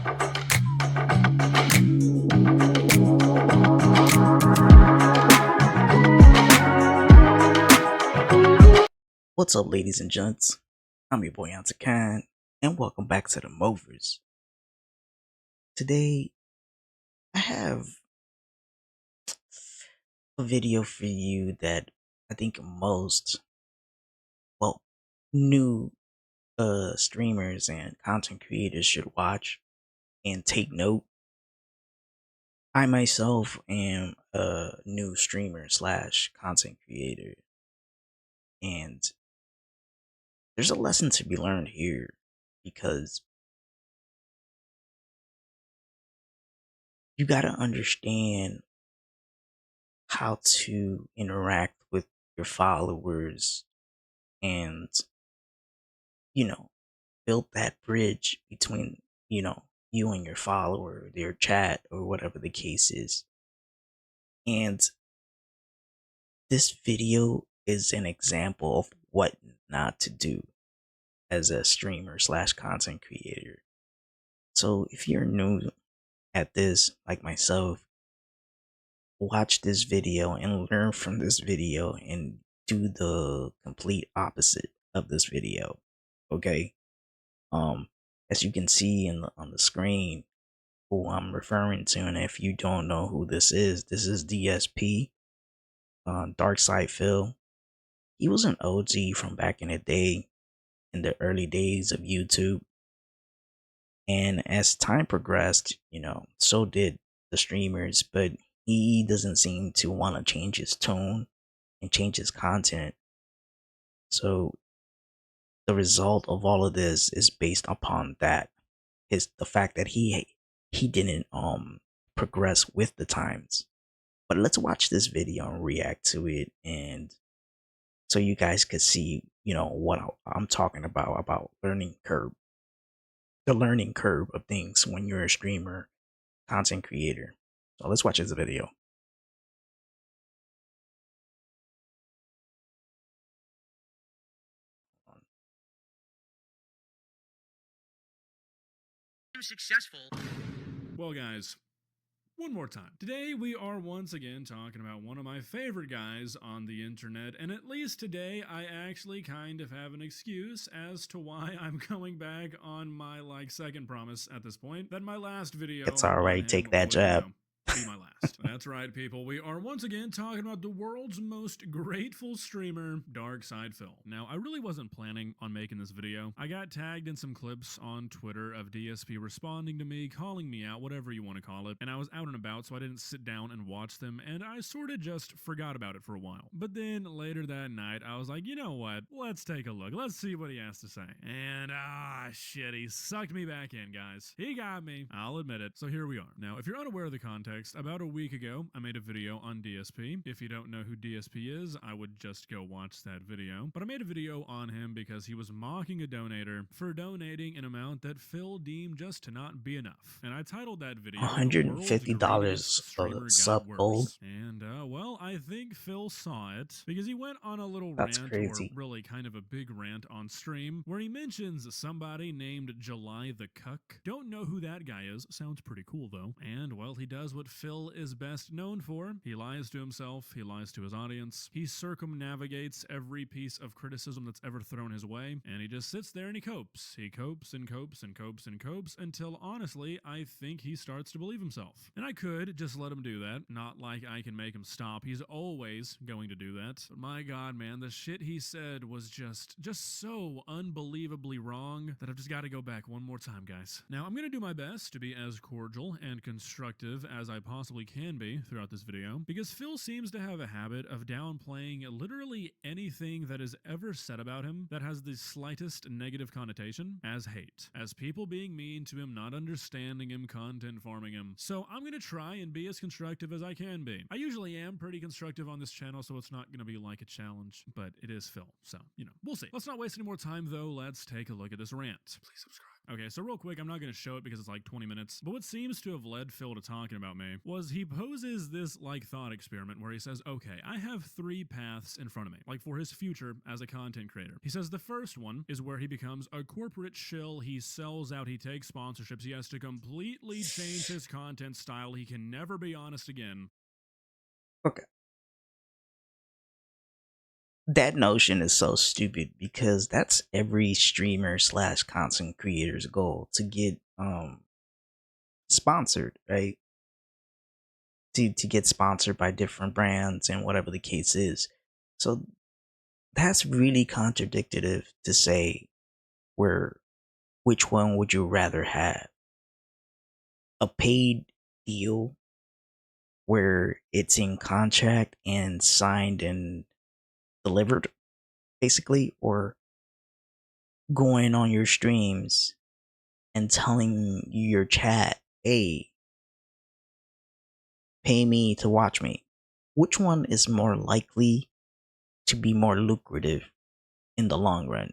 What's up, ladies and gents? I'm your boy Khan, and welcome back to the Movers. Today, I have a video for you that I think most, well, new streamers and content creators should watch and take note. I myself am a new streamer slash content creator, and there's a lesson to be learned here because you gotta understand how to interact with your followers and, you know, build that bridge between, you and your follower, their chat, or whatever the case is. And this video is an example of what not to do as a streamer slash content creator. So if you're new at this, like myself, watch this video and learn from this video and do the complete opposite of this video. Okay. As you can see on the screen, who I'm referring to, and if you don't know who this is DSP, Dark Side Phil. He was an OG from back in the day, in the early days of YouTube. And as time progressed, so did the streamers, but he doesn't seem to want to change his tone and change his content. So the result of all of this is based upon that, is the fact that he didn't progress with the times. But let's watch this video and react to it, and so you guys could see, what I'm talking about learning curve, the learning curve of things when you're a streamer, content creator. So let's watch this video. Successful. Well, guys, one more time. Today we are once again talking about one of my favorite guys on the internet, and at least today I actually kind of have an excuse as to why I'm coming back on my second promise at this point, that my last video It's alright, take that jab. Be my last. That's right, people. We are once again talking about the world's most grateful streamer, Dark Side Phil. Now, I really wasn't planning on making this video. I got tagged in some clips on Twitter of DSP responding to me, calling me out, whatever you want to call it, and I was out and about, so I didn't sit down and watch them, and I sort of just forgot about it for a while. But then later that night, I was like, you know what? Let's take a look. Let's see what he has to say. And shit, he sucked me back in, guys. He got me. I'll admit it. So here we are. Now, if you're unaware of the context, about a week ago, I made a video on DSP. If you don't know who DSP is, I would just go watch that video. But I made a video on him because he was mocking a donator for donating an amount that Phil deemed just to not be enough. And I titled that video $150 for the sub gold. And, well, I think Phil saw it because he went on a little That's rant, crazy. or really kind of a big rant on stream, where he mentions somebody named July the Cuck. Don't know who that guy is. Sounds pretty cool, though. And, well, he does what Phil is best known for. He lies to himself, he lies to his audience, he circumnavigates every piece of criticism that's ever thrown his way, and he just sits there and he copes. He copes and copes and copes and copes until, honestly, I think he starts to believe himself. And I could just let him do that, not like I can make him stop. He's always going to do that. But my god, man, the shit he said was just so unbelievably wrong that I've just got to go back one more time, guys. Now, I'm going to do my best to be as cordial and constructive as I possibly can be throughout this video, because Phil seems to have a habit of downplaying literally anything that is ever said about him that has the slightest negative connotation as hate, as people being mean to him, not understanding him, content farming him. So I'm going to try and be as constructive as I can be. I usually am pretty constructive on this channel, so it's not going to be like a challenge, but it is Phil, so, we'll see. Let's not waste any more time, though. Let's take a look at this rant. Please subscribe. Okay, so real quick, I'm not going to show it because it's like 20 minutes, but what seems to have led Phil to talking about me was he poses this like thought experiment where he says, okay, I have three paths in front of me, like for his future as a content creator. He says the first one is where he becomes a corporate shill, he sells out, he takes sponsorships, he has to completely change his content style, he can never be honest again. Okay. That notion is so stupid because that's every streamer slash content creator's goal to get sponsored, right? To get sponsored by different brands and whatever the case is. So that's really contradictory to say where which one would you rather have? A paid deal where it's in contract and signed and delivered basically, or going on your streams and telling your chat, hey, pay me to watch me. Which one is more likely to be more lucrative in the long run?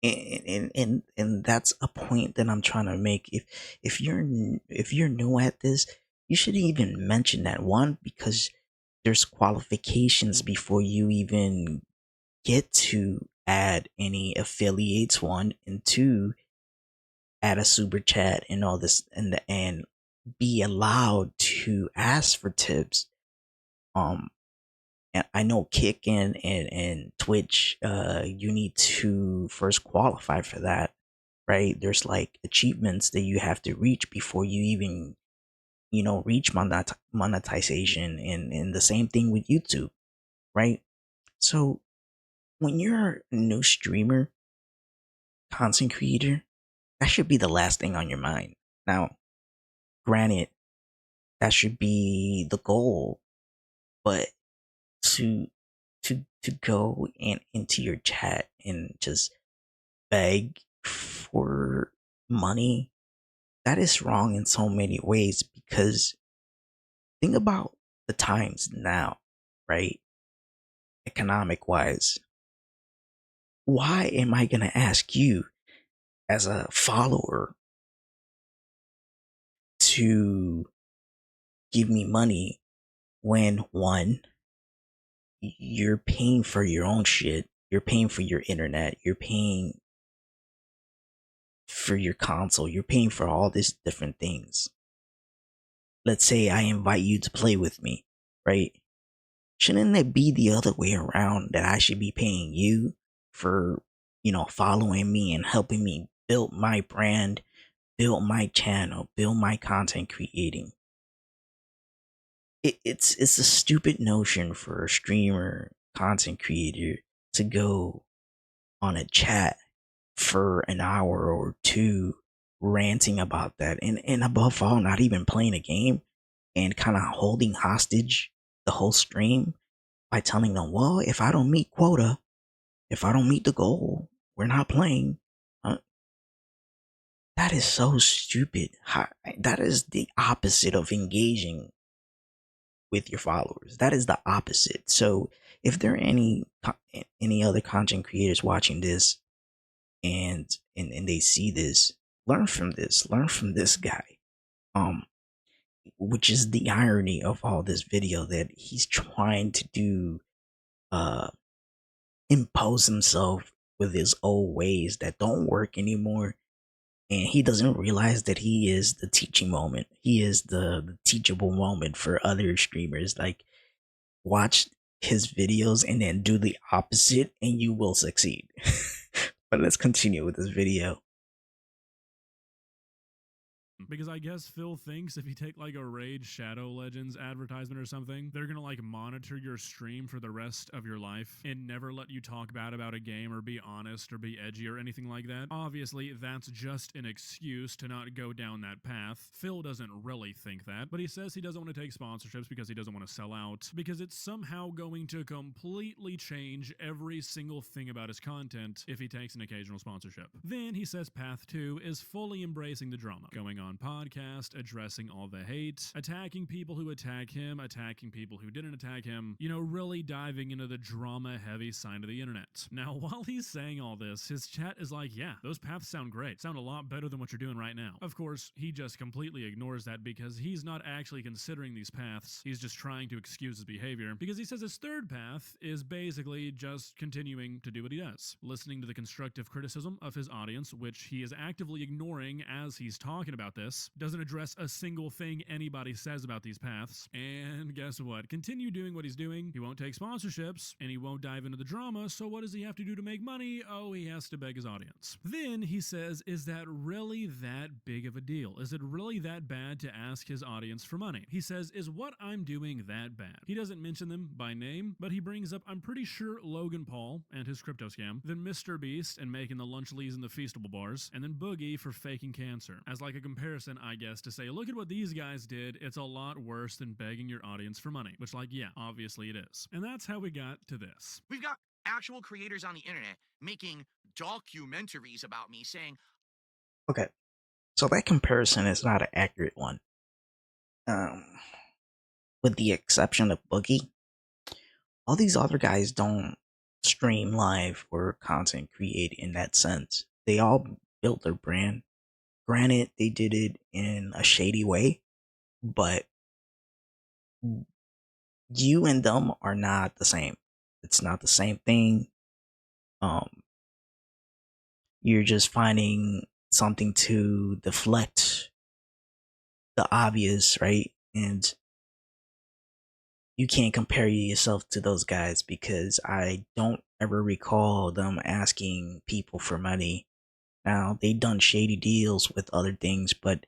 And that's a point that I'm trying to make. If you're new at this, you shouldn't even mention that. One, because there's qualifications before you even get to add any affiliates. One, and two, add a super chat and all this, and be allowed to ask for tips. Um, and I know Kick and Twitch, you need to first qualify for that, right? There's like achievements that you have to reach before you even, reach monetization, and the same thing with YouTube, right? So when you're a new streamer, content creator, that should be the last thing on your mind. Now, granted, that should be the goal, but to to go into your chat and just beg for money, that is wrong in so many ways, because think about the times now, right? Economic wise, why am I going to ask you as a follower to give me money when, one, you're paying for your own shit, you're paying for your internet, you're paying for your console, you're paying for all these different things. Let's say I invite you to play with me, right? Shouldn't it be the other way around, that I should be paying you for, following me and helping me build my brand, build my channel, build my content creating? It's a stupid notion for a streamer, content creator, to go on a chat for an hour or two ranting about that, and above all, not even playing a game, and kind of holding hostage the whole stream by telling them, well, if I don't meet quota, if I don't meet the goal, we're not playing. uh, that is so stupid. That is the opposite of engaging with your followers. That is the opposite. So if there are any other content creators watching this, and they see this, learn from this guy. um which is the irony of all this video, that he's trying to do, uh impose himself with his old ways that don't work anymore, and he doesn't realize that he is the teaching moment, he is the teachable moment for other streamers. Like, watch his videos and then do the opposite, and you will succeed. But let's continue with this video. Because I guess Phil thinks if you take like a Raid Shadow Legends advertisement or something, they're gonna like monitor your stream for the rest of your life and never let you talk bad about a game or be honest or be edgy or anything like that. Obviously, that's just an excuse to not go down that path. Phil doesn't really think that, but he says he doesn't want to take sponsorships because he doesn't want to sell out, because it's somehow going to completely change every single thing about his content if he takes an occasional sponsorship. Then he says path 2 is fully embracing the drama going on podcast, addressing all the hate, attacking people who attack him, attacking people who didn't attack him, you know, really diving into the drama heavy side of the internet. Now, while he's saying all this, his chat is like, yeah, those paths sound great, sound a lot better than what you're doing right now. Of course, he just completely ignores that because he's not actually considering these paths, he's just trying to excuse his behavior because he says his third path is basically just continuing to do what he does, listening to the constructive criticism of his audience, which he is actively ignoring as he's talking about this, doesn't address a single thing anybody says about these paths, and guess what? Continue doing what he's doing. He won't take sponsorships, and he won't dive into the drama, so what does he have to do to make money? Oh, he has to beg his audience. Then he says, is that really that big of a deal? Is it really that bad to ask his audience for money? He says, is what I'm doing that bad? He doesn't mention them by name, but he brings up, I'm pretty sure, Logan Paul and his crypto scam, then Mr. Beast and making the lunch leads in the Feastable bars, and then Boogie for faking cancer. As like a comparison, I guess, to say, look at what these guys did, it's a lot worse than begging your audience for money. Which, like, yeah, obviously it is. And that's how we got to this. We've got actual creators on the internet making documentaries about me saying, Okay, so that comparison is not an accurate one. Um, with the exception of Boogie, all these other guys don't stream live or content create in that sense. They all built their brand. Granted, they did it in a shady way, but you and them are not the same. It's not the same thing. Um, you're just finding something to deflect the obvious, right? And you can't compare yourself to those guys because I don't ever recall them asking people for money. Now, they done shady deals with other things, but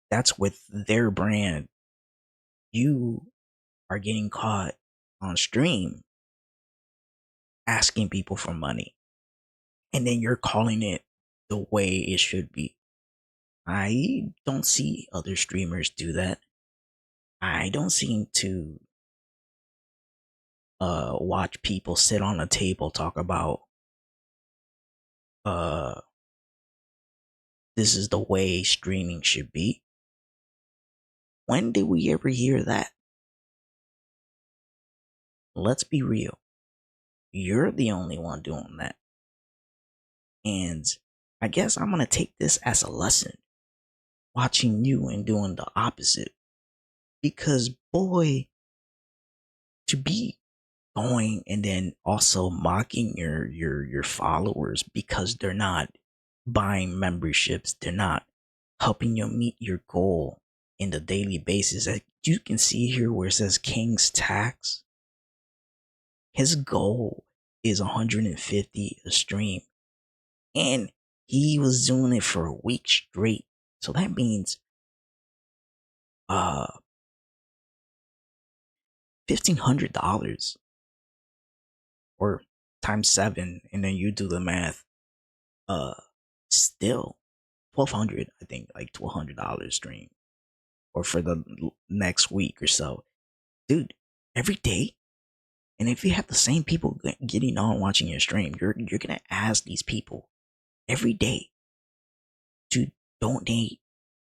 that's with their brand. You are getting caught on stream asking people for money, and then you're calling it the way it should be. I don't see other streamers do that. I don't seem to watch people sit on a table talk about uh this is the way streaming should be. When did we ever hear that? Let's be real. You're the only one doing that. And I guess I'm gonna take this as a lesson, watching you and doing the opposite. Because boy, to be going and then also mocking your followers because they're not buying memberships, they're not helping you meet your goal in the daily basis. As you can see here where it says King's Tax, his goal is 150 a stream, and he was doing it for a week straight. So that means uh $1,500 or times 7, and then you do the math. Still 1,200, I think, like $1,200 stream, or for the next week or so, dude. Every day. And if you have the same people getting on watching your stream, you're gonna ask these people every day to donate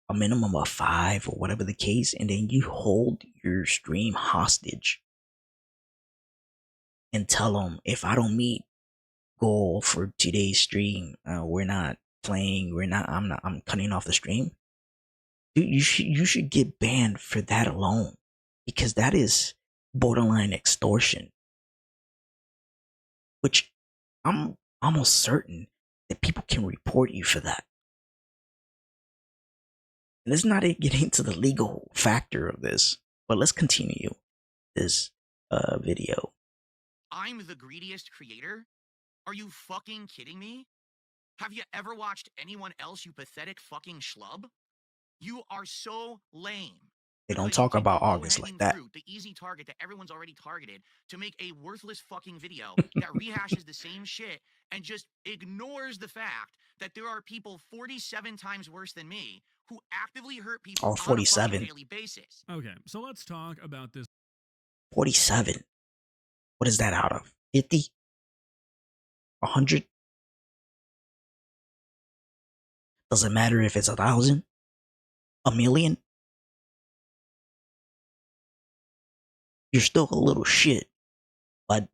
a minimum of 5 or whatever the case, and then you hold your stream hostage and tell them, if I don't meet goal for today's stream, we're not playing. We're not. I'm not. I'm cutting off the stream. Dude, you should get banned for that alone, because that is borderline extortion. Which I'm almost certain that people can report you for that. And let's not get into the legal factor of this, but let's continue this video. I'm the greediest creator? Are you fucking kidding me? Have you ever watched anyone else, you pathetic fucking schlub? You are so lame. They don't Because you talk take the about August low-hanging like that. fruit, the easy target that everyone's already targeted, to make a worthless fucking video that rehashes the same shit and just ignores the fact that there are people 47 times worse than me who actively hurt people Oh, on a fucking 47. daily basis. Okay, so let's talk about this 47. What is that out of? 50? 100? Doesn't matter if it's 1,000? a million, you're still a little shit. But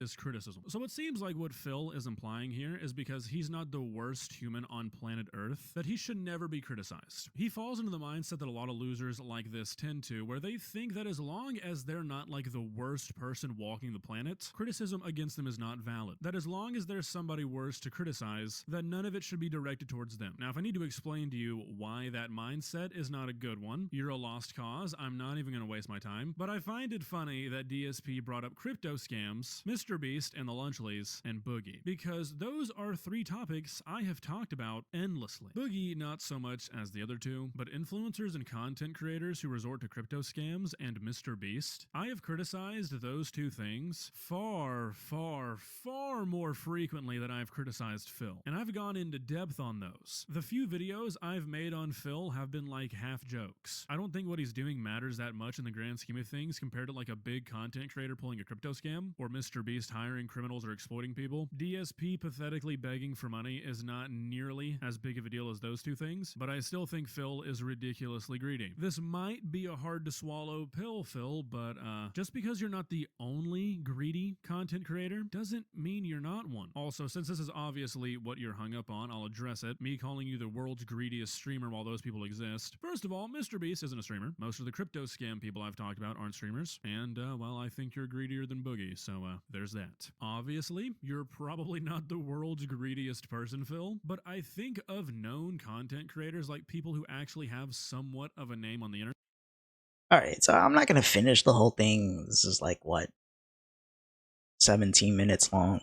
Is criticism. So it seems like what Phil is implying here is because he's not the worst human on planet Earth, that he should never be criticized. He falls into the mindset that a lot of losers like this tend to, where they think that as long as they're not like the worst person walking the planet, criticism against them is not valid. That as long as there's somebody worse to criticize, that none of it should be directed towards them. Now, if I need to explain to you why that mindset is not a good one, you're a lost cause. I'm not even going to waste my time. But I find it funny that DSP brought up crypto scams, Mr. Beast and the Lunchleys, and Boogie, because those are three topics I have talked about endlessly. Boogie, not so much as the other two, but influencers and content creators who resort to crypto scams and Mr. Beast. I have criticized those two things far, far, far more frequently than I've criticized Phil, and I've gone into depth on those. The few videos I've made on Phil have been like half jokes. I don't think what he's doing matters that much in the grand scheme of things compared to like a big content creator pulling a crypto scam, or Mr. Beast hiring criminals or exploiting people. DSP pathetically begging for money is not nearly as big of a deal as those two things, but I still think Phil is ridiculously greedy. This might be a hard to swallow pill, Phil, but just because you're not the only greedy content creator doesn't mean you're not one. Also, since this is obviously what you're hung up on, I'll address it. Me calling you the world's greediest streamer while those people exist. First of all, Mr. Beast isn't a streamer. Most of the crypto scam people I've talked about aren't streamers, and well, I think you're greedier than Boogie, so there's that. Obviously, you're probably not the world's greediest person, Phil, but I think of known content creators like people who actually have somewhat of a name on the internet. all right, so I'm not gonna finish the whole thing. This is like what, 17 minutes long.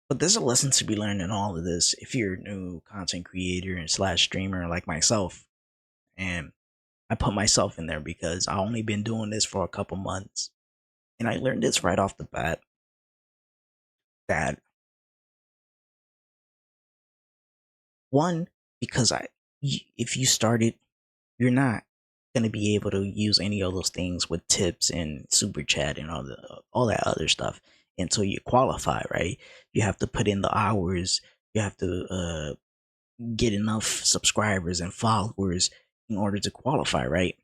But there's a lesson to be learned in all of this if you're a new content creator and slash streamer like myself. And I put myself in there because I only been doing this for a couple months. And I learned this right off the bat that one, because if you started, you're not going to be able to use any of those things with tips and super chat and all that other stuff until you qualify, right? You have to put in the hours, you have to get enough subscribers and followers in order to qualify, right?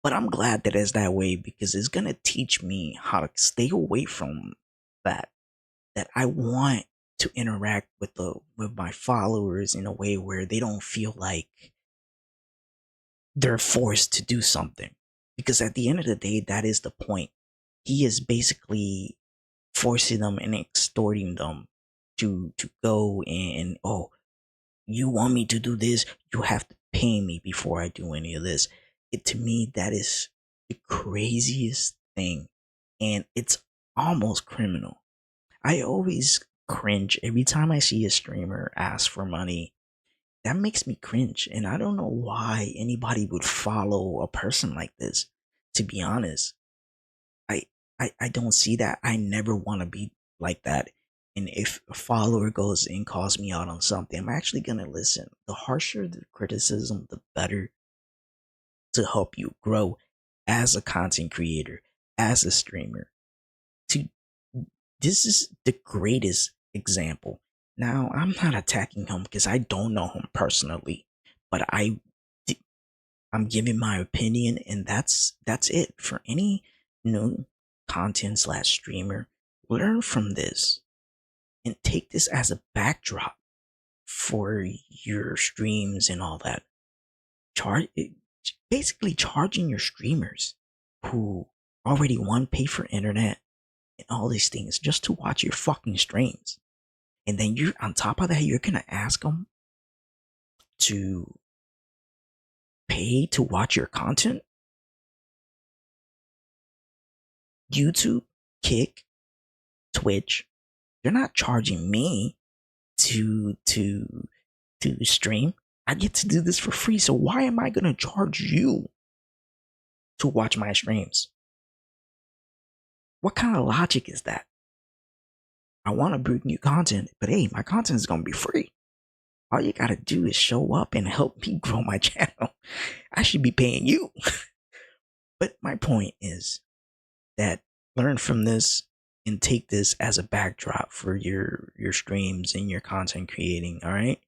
But I'm glad that it's that way because it's gonna teach me how to stay away from that. That I want to interact with my followers in a way where they don't feel like they're forced to do something. Because at the end of the day, that is the point. He is basically forcing them and extorting them to go and, oh, you want me to do this, you have to pay me before I do any of this. To me, that is the craziest thing. And it's almost criminal. I always cringe every time I see a streamer ask for money. That makes me cringe. And I don't know why anybody would follow a person like this, to be honest. I I don't see that. I never want to be like that. And if a follower goes and calls me out on something, I'm actually gonna listen. The harsher the criticism, the better, to help you grow as a content creator, as a streamer. To This is the greatest example. Now, I'm not attacking him because I don't know him personally, but I'm giving my opinion, and that's it for any new content slash streamer. Learn from this and take this as a backdrop for your streams and all that. Charge Basically charging your streamers who already pay for internet and all these things just to watch your fucking streams. And then you're on top of that, you're gonna ask them to pay to watch your content. YouTube, Kick, Twitch, they're not charging me to stream. I get to do this for free, so why am I gonna charge you to watch my streams? What kind of logic is that? I want to bring you content, but hey, my content is gonna be free. All you gotta do is show up and help me grow my channel. I should be paying you. But my point is that learn from this. and take this as a backdrop for your streams and your content creating, all right?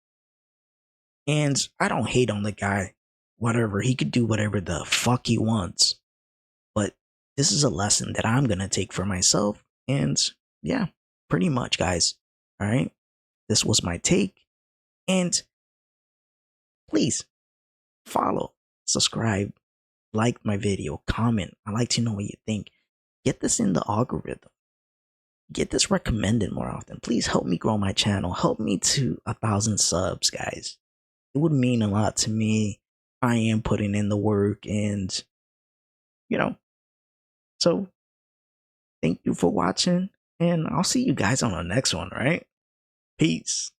And I don't hate on the guy. Whatever, he could do whatever the fuck he wants. But this is a lesson that I'm going to take for myself. And yeah, pretty much, guys. All right. This was my take. And please follow, subscribe, like my video, comment. I like to know what you think. Get this in the algorithm. Get this recommended more often. Please help me grow my channel. Help me to 1,000 subs, guys. It would mean a lot to me. I am putting in the work and, you know, so thank you for watching and I'll see you guys on the next one, right? Peace.